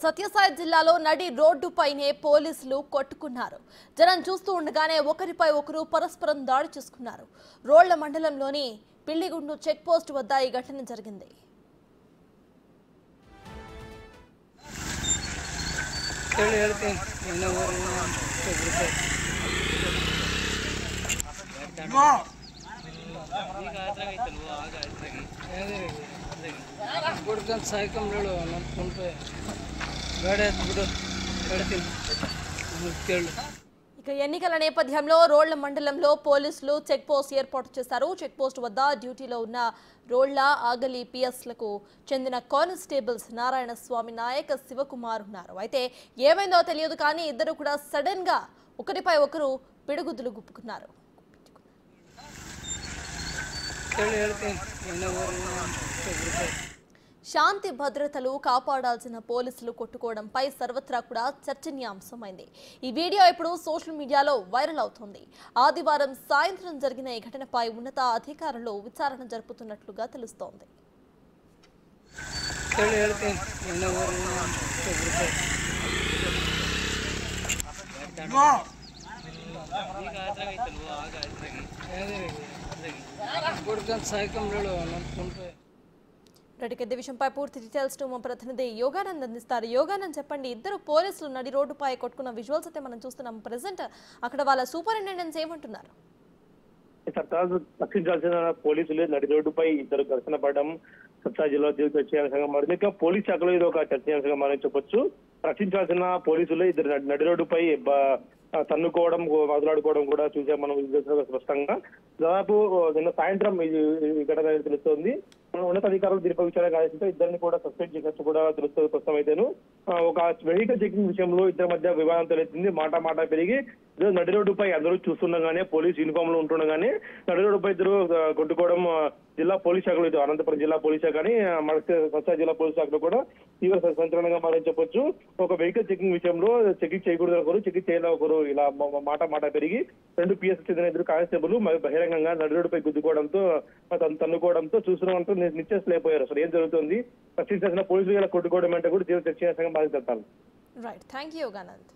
సత్యసాయి జిల్లాలో నడి రోడ్డుపైనే పోలీసులు కొట్టుకున్నారు. జనం చూస్తూ ఉండగానే ఒకరిపై ఒకరు పరస్పరం దాడి చేసుకున్నారు. రోళ్ల మండలంలోని పిల్లిగుండు చెక్ పోస్ట్ వద్ద ఈ ఘటన జరిగింది. ఇక ఎన్నికల నేపథ్యంలో రోళ్ల మండలంలో పోలీసులు చెక్ పోస్ట్ ఏర్పాటు చేశారు. చెక్ పోస్ట్ వద్ద డ్యూటీలో ఉన్న రోళ్ల ఆగలి పిఎస్లకు చెందిన కానిస్టేబుల్స్ నారాయణ స్వామి నాయక్, శివకుమార్ ఉన్నారు. అయితే ఏమైందో తెలియదు కానీ ఇద్దరు కూడా సడన్ గా ఒకరిపై ఒకరు పిడుగుద్దులు గుప్పుకున్నారు. శాంతి భద్రతలు కాపాడాల్సిన పోలీసులు కొట్టుకోవడంపై సర్వత్రా కూడా చర్చనీయాంశమైంది. ఈ వీడియో ఇప్పుడు సోషల్ మీడియాలో వైరల్ అవుతోంది. ఆదివారం సాయంత్రం జరిగిన ఈ ఘటనపై ఉన్నత అధికారులు విచారణ జరుపుతున్నట్లుగా తెలుస్తోంది. ఇదే విషయంపై పూర్తి డీటెయిల్స్ మా ప్రతినిధి యోగానంద్ అందిస్తారు. యోగానంద్, చెప్పండి, ఇద్దరు పోలీసులు నడి రోడ్డుపై కొట్టుకున్న విజువల్స్ అయితే మనం చూస్తున్నాం. ప్రెసెంట్ అక్కడ వాళ్ళ సూపరింటెండెంట్స్ ఏమంటున్నారు? రక్షించాల్సిన పోలీసులు నడి రోడ్డుపై ఇద్దరు ఘర్షణ పడడం సత్యసాయి జిల్లా చర్చనీయాంశంగా మారింది. ఇక పోలీస్ శాఖలో ఇది ఒక చర్చనీయాంశంగా మారని చెప్పొచ్చు. రక్షించాల్సిన పోలీసులు ఇద్దరు నడి రోడ్డుపై తన్నుకోవడం, మాట్లాడుకోవడం కూడా చూసాం మనం స్పష్టంగా. దాదాపు నిన్న సాయంత్రం ఈ ఘటన తెలుస్తోంది. ఉన్నతాధికారులు దీనిపై విచారణ ఆదేశంతో ఇద్దరిని కూడా సస్పెండ్ చేసినట్టు కూడా తెలుస్తుంది. ప్రస్తుతం అయితేను ఒక వెహికల్ చెకింగ్ విషయంలో ఇద్దరి మధ్య వివాదం తలెత్తింది. మాట పెరిగి నడి రోడ్డుపై అందరూ చూస్తుండగానే, పోలీస్ యూనిఫామ్ లో ఉంటుండగానే నడి రోడ్డుపై ఇద్దరు కొట్టుకోవడం జిల్లా పోలీస్ శాఖలో, ఇది అనంతపురం జిల్లా పోలీస్ శాఖ అని మన సత్యసాయి జిల్లా పోలీస్ శాఖలో కూడా తీవ్ర సంచలనంగా మారని చెప్పొచ్చు. ఒక వెహికల్ చెకింగ్ విషయంలో చెకింగ్ చేయకూడదు ఒకరు, చెకింగ్ చేయడం ఒకరు, ఇలా మాట పెరిగి రెండు పిఎస్ చెందిన ఇద్దరు కానిస్టేబుల్ బహిరంగంగా నడి రోడ్డుపై గుద్దుకోవడంతో, తన్నుకోవడంతో చూస్తున్నట్టు నిశ్చేసలేకపోయారు. అసలు ఏం జరుగుతుంది, రక్షించాల్సిన పోలీసులు ఇలా కొట్టుకోవడం అంటే కూడా తీవ్ర చర్చనీయాంశంగా బాధిస్తారు. Right, thank you Yoganand.